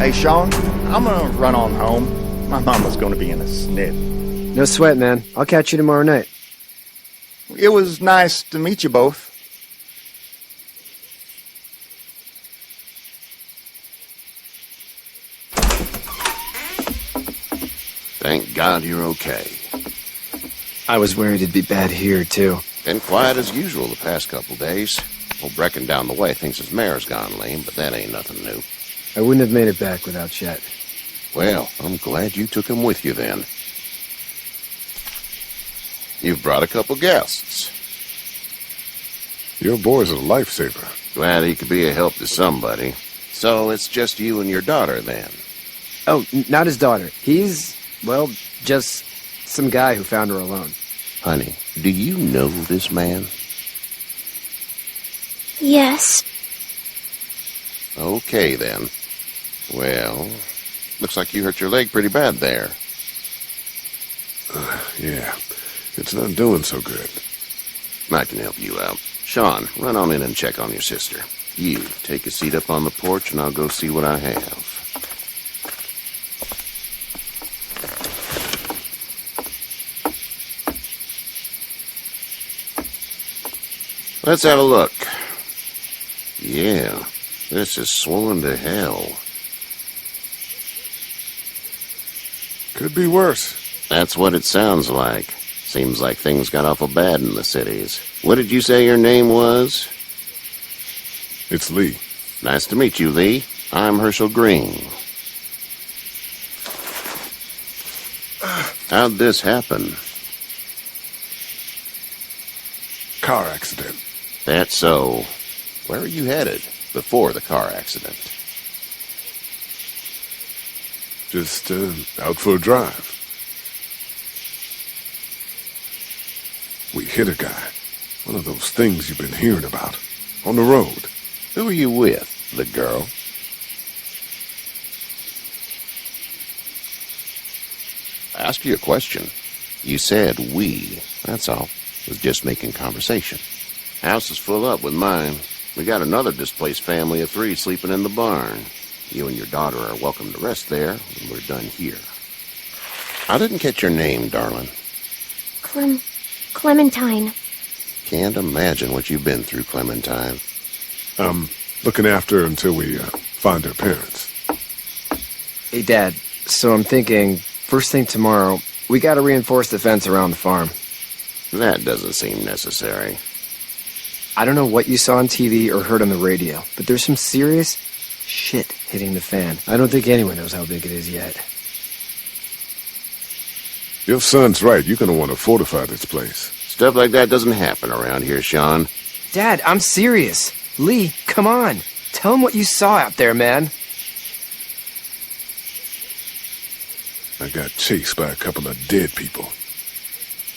Hey, Sean, I'm gonna run on home. My mama's gonna be in a snit. No sweat, man. I'll catch you tomorrow night. It was nice to meet you both. Thank God you're okay. I was worried it'd be bad here, too. Been quiet as usual the past couple days. Old Brecken down the way thinks his mare's gone lame, but that ain't nothing new. I wouldn't have made it back without Chet. Well, I'm glad you took him with you then. You've brought a couple guests. Your boy's a lifesaver. Glad he could be a help to somebody. So it's just you and your daughter then? Oh, not his daughter. He's, well, just some guy who found her alone. Honey, do you know this man? Yes. Okay, then. Well, looks like you hurt your leg pretty bad there. Yeah, it's not doing so good. I can help you out. Sean, run on in and check on your sister. You, take a seat up on the porch and I'll go see what I have. Let's have a look. Yeah, this is swollen to hell. Could be worse. That's what it sounds like. Seems like things got awful bad in the cities. What did you say your name was? It's Lee. Nice to meet you, Lee. I'm Herschel Green. How'd this happen? Car accident. That's so. Where are you headed before the car accident? Just out for a drive. We hit a guy. One of those things you've been hearing about. On the road. Who are you with? The girl? I asked you a question. You said we. That's all. Was just making conversation. House is full up with mine. We got another displaced family of 3 sleeping in the barn. You and your daughter are welcome to rest there when we're done here. I didn't catch your name, darling. Clementine. Can't imagine what you've been through, Clementine. Looking after her until we find her parents. Hey, Dad, so I'm thinking, first thing tomorrow, we gotta reinforce the fence around the farm. That doesn't seem necessary. I don't know what you saw on TV or heard on the radio, but there's some serious shit hitting the fan. I don't think anyone knows how big it is yet. Your son's right. You're gonna want to fortify this place. Stuff like that doesn't happen around here, Sean. Dad, I'm serious. Lee, come on. Tell him what you saw out there, man. I got chased by a couple of dead people.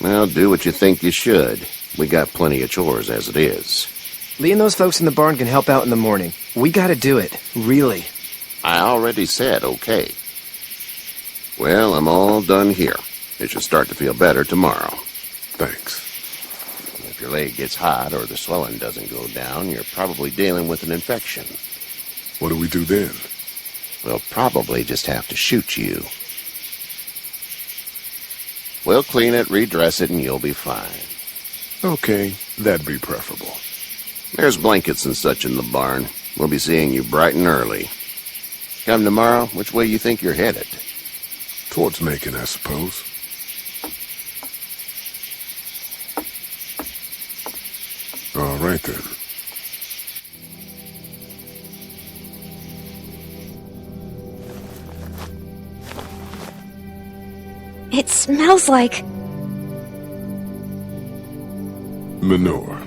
Well, do what you think you should. We got plenty of chores as it is. Lee and those folks in the barn can help out in the morning. We gotta do it. Really. I already said okay. Well, I'm all done here. It should start to feel better tomorrow. Thanks. If your leg gets hot or the swelling doesn't go down, you're probably dealing with an infection. What do we do then? We'll probably just have to shoot you. We'll clean it, redress it, and you'll be fine. Okay, that'd be preferable. There's blankets and such in the barn. We'll be seeing you bright and early. Come tomorrow, which way you think you're headed? Towards Macon, I suppose. All right, then. It smells like Manure.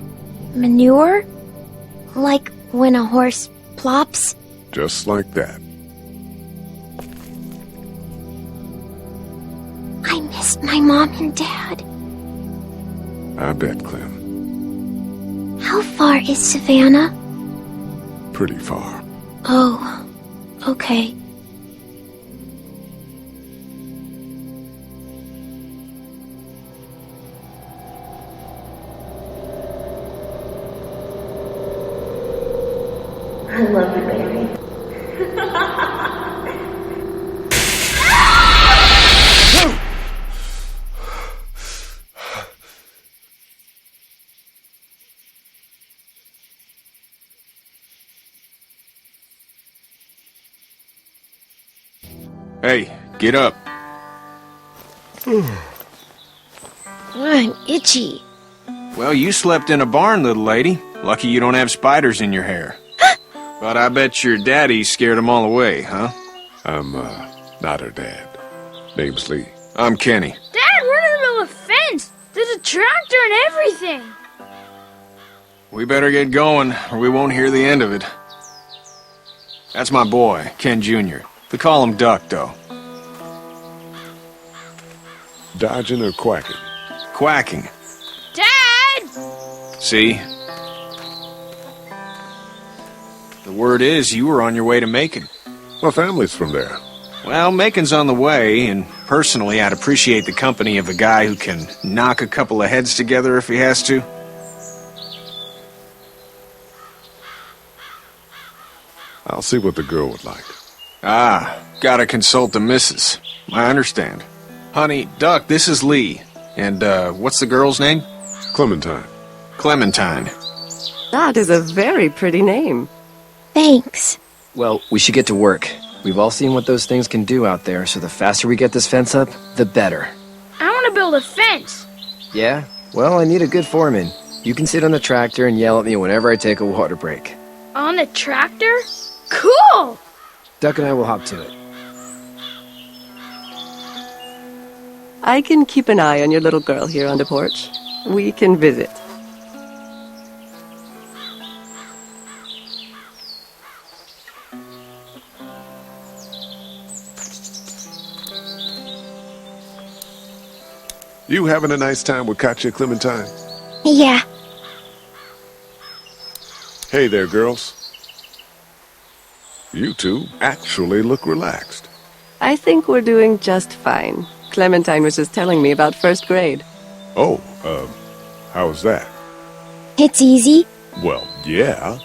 manure? Like when a horse plops? Just like that. I miss my mom and dad. I bet, Clem. How far is Savannah? Pretty far. Oh, okay. I love you, baby. Hey, get up. I'm itchy. Well, you slept in a barn, little lady. Lucky you don't have spiders in your hair. But I bet your daddy scared them all away, huh? I'm, not her dad. Name's Lee. I'm Kenny. Dad, we're in the middle of a fence. There's a tractor and everything. We better get going, or we won't hear the end of it. That's my boy, Ken Jr. We call him Duck, though. Dodging or quacking? Quacking. Dad! See? The word is you were on your way to Macon. My family's from there. Well, Macon's on the way, and personally, I'd appreciate the company of a guy who can knock a couple of heads together if he has to. I'll see what the girl would like. Ah, gotta consult the missus. I understand. Honey, Duck, this is Lee. And, what's the girl's name? Clementine. Clementine. That is a very pretty name. Thanks. Well, we should get to work. We've all seen what those things can do out there, so the faster we get this fence up, the better. I want to build a fence. Yeah? Well, I need a good foreman. You can sit on the tractor and yell at me whenever I take a water break. On the tractor? Cool! Duck and I will hop to it. I can keep an eye on your little girl here on the porch. We can visit. You having a nice time with Katya, Clementine? Yeah. Hey there, girls. You two actually look relaxed. I think we're doing just fine. Clementine was just telling me about first grade. Oh, how's that? It's easy. Well, yeah.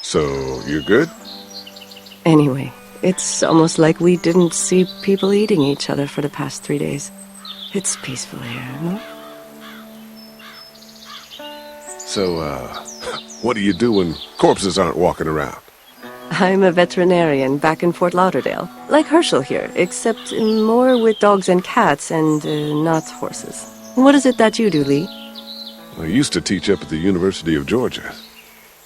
So, you're good? Anyway, it's almost like we didn't see people eating each other for the past 3 days. It's peaceful here, no? So, what do you do when corpses aren't walking around? I'm a veterinarian back in Fort Lauderdale. Like Herschel here, except more with dogs and cats and not horses. What is it that you do, Lee? I used to teach up at the University of Georgia.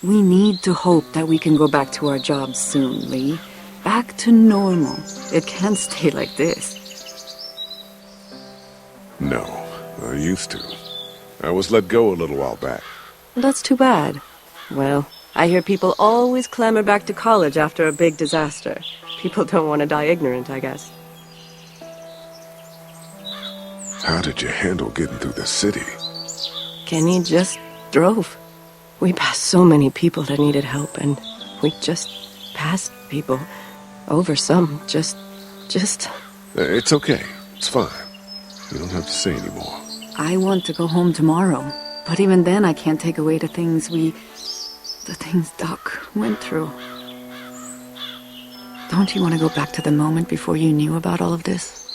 We need to hope that we can go back to our jobs soon, Lee. Back to normal. It can't stay like this. No, I used to. I was let go a little while back. That's too bad. Well, I hear people always clamor back to college after a big disaster. People don't want to die ignorant, I guess. How did you handle getting through the city? Kenny just drove. We passed so many people that needed help, and we just passed people. Over some, just... It's okay. It's fine. You don't have to say anymore. I want to go home tomorrow. But even then, I can't take away the things Doc went through. Don't you want to go back to the moment before you knew about all of this?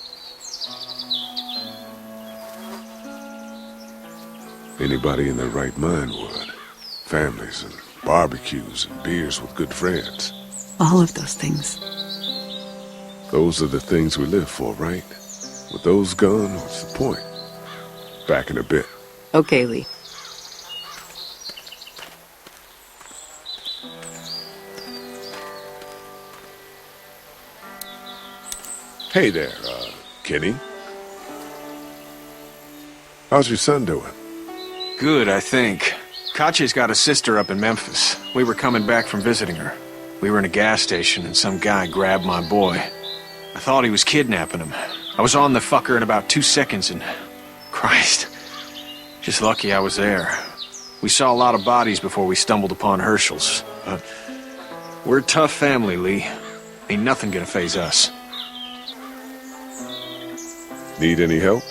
Anybody in their right mind would. Families and barbecues and beers with good friends. All of those things. Those are the things we live for, right? With those gone, what's the point? Back in a bit. Okay, Lee. Hey there, Kenny. How's your son doing? Good, I think. Katya's got a sister up in Memphis. We were coming back from visiting her. We were in a gas station and some guy grabbed my boy. I thought he was kidnapping him. I was on the fucker in about 2 seconds and... Christ. Just lucky I was there. We saw a lot of bodies before we stumbled upon Herschel's. But we're a tough family, Lee. Ain't nothing gonna faze us. Need any help?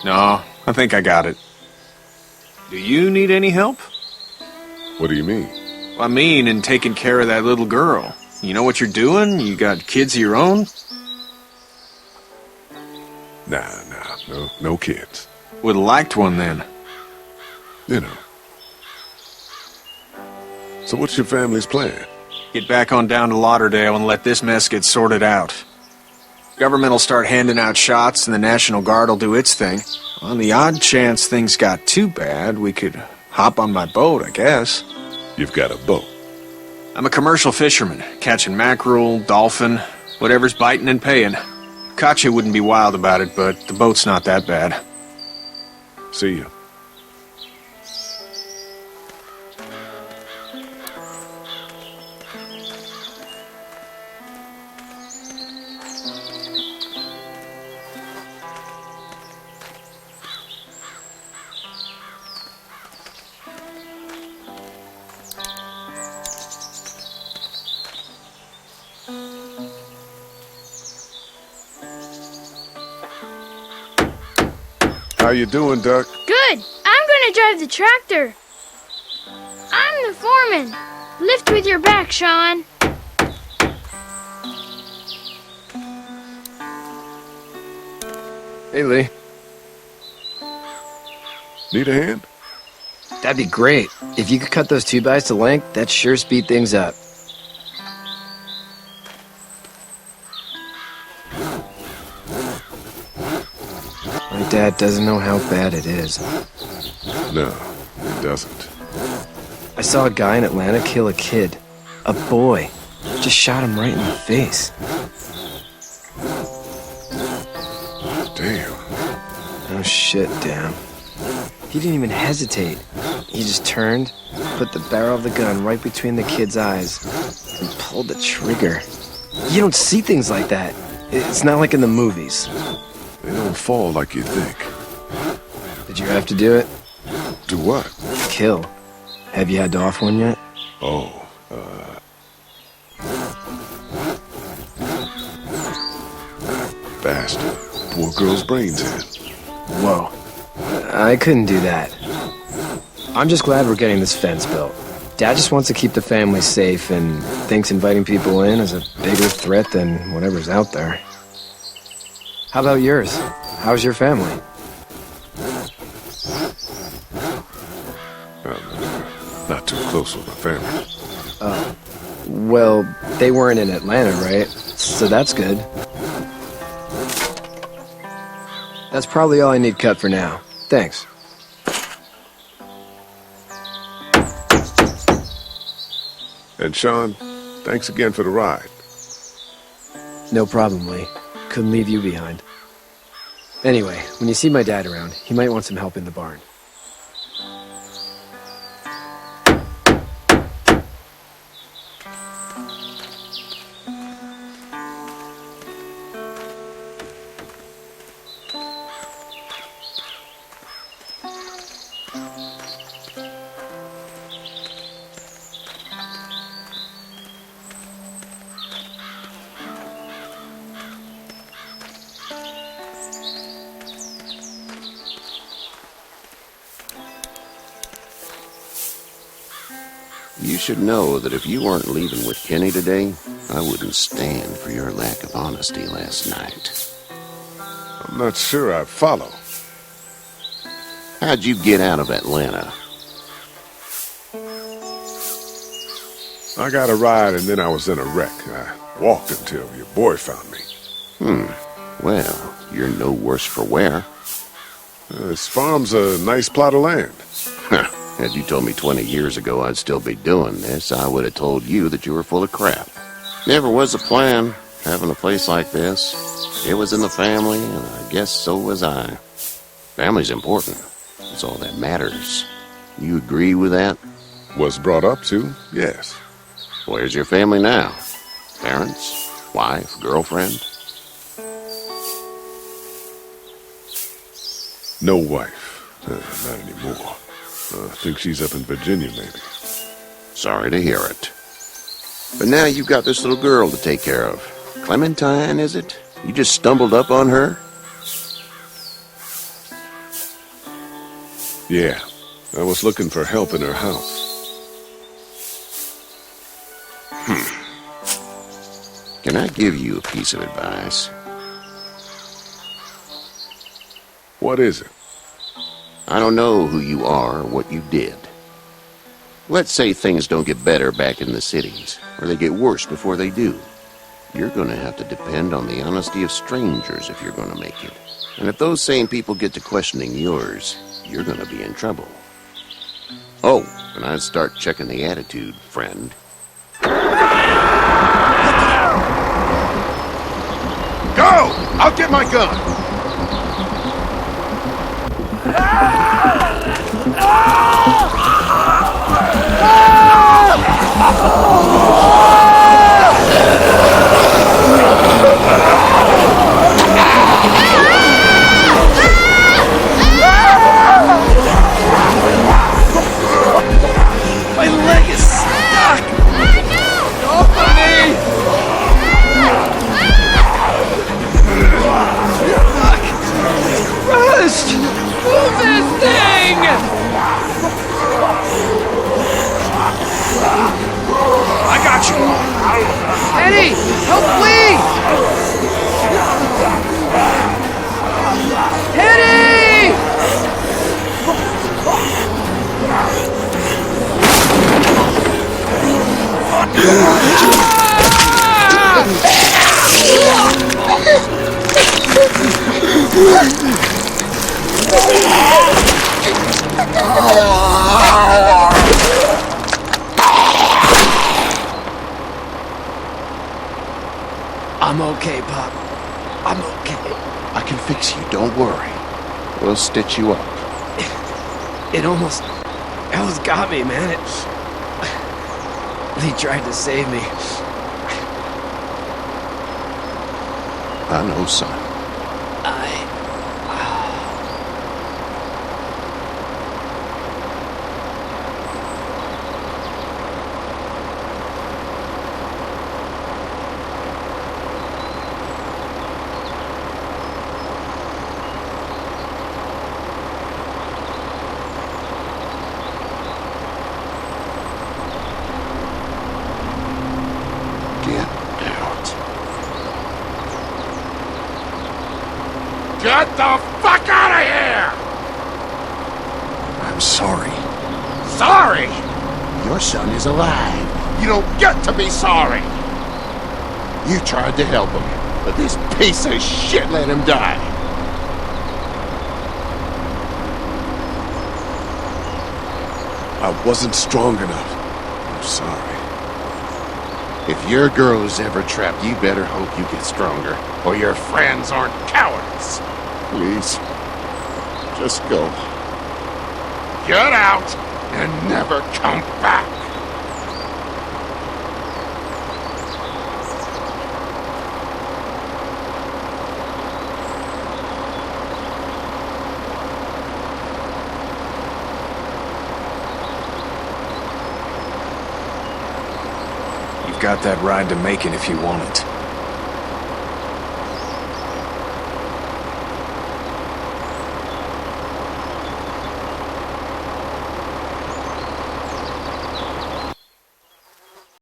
No, I think I got it. Do you need any help? What do you mean? I mean, in taking care of that little girl. You know what you're doing? You got kids of your own? No kids. Would've liked one then. You know. So what's your family's plan? Get back on down to Lauderdale and let this mess get sorted out. Government will start handing out shots and the National Guard will do its thing. On the odd chance things got too bad, we could hop on my boat, I guess. You've got a boat. I'm a commercial fisherman, catching mackerel, dolphin, whatever's biting and paying. Katya wouldn't be wild about it, but the boat's not that bad. See you. How you doing, Duck? Good. I'm gonna drive the tractor. I'm the foreman. Lift with your back, Sean. Hey, Lee. Need a hand? That'd be great. If you could cut those 2x to length, that'd sure speed things up. My dad doesn't know how bad it is. No, it doesn't. I saw a guy in Atlanta kill a kid. A boy. Just shot him right in the face. Damn. Oh shit, damn. He didn't even hesitate. He just turned, put the barrel of the gun right between the kid's eyes, and pulled the trigger. You don't see things like that. It's not like in the movies. They don't fall like you think. Did you have to do it? Do what? Kill. Have you had to off one yet? Oh, bastard. Poor girl's brains in. Whoa. I couldn't do that. I'm just glad we're getting this fence built. Dad just wants to keep the family safe and thinks inviting people in is a bigger threat than whatever's out there. How about yours? How's your family? Not too close with my family. Well, they weren't in Atlanta, right? So that's good. That's probably all I need cut for now. Thanks. And Sean, thanks again for the ride. No problem, Lee. Couldn't leave you behind. Anyway, when you see my dad around, he might want some help in the barn. You should know that if you weren't leaving with Kenny today, I wouldn't stand for your lack of honesty last night. I'm not sure I follow. How'd you get out of Atlanta? I got a ride and then I was in a wreck. I walked until your boy found me. Well, you're no worse for wear. This farm's a nice plot of land. Had you told me 20 years ago I'd still be doing this, I would have told you that you were full of crap. Never was a plan, having a place like this. It was in the family, and I guess so was I. Family's important. That's all that matters. You agree with that? Was brought up to, yes. Where's your family now? Parents? Wife? Girlfriend? No wife. Not anymore. I think she's up in Virginia, maybe. Sorry to hear it. But now you've got this little girl to take care of. Clementine, is it? You just stumbled up on her? Yeah. I was looking for help in her house. Can I give you a piece of advice? What is it? I don't know who you are or what you did. Let's say things don't get better back in the cities, or they get worse before they do. You're gonna have to depend on the honesty of strangers if you're gonna make it. And if those same people get to questioning yours, you're gonna be in trouble. Oh, and I'd start checking the attitude, friend. Go! I'll get my gun! My leg is stuck! Nobody! Crushed! Move this thing! I got you. Eddie! Help me! Eddie! I'm okay, Pop. I'm okay. I can fix you, don't worry. We'll stitch you up. It almost got me, man. He tried to save me. I know, son. Get the fuck out of here! I'm sorry. Sorry? Your son is alive. You don't get to be sorry. You tried to help him, but this piece of shit let him die. I wasn't strong enough. I'm sorry. If your girl is ever trapped, you better hope you get stronger, or your friends aren't cowards. Please, just go. Get out and never come back. You've got that ride to Macon if you want it.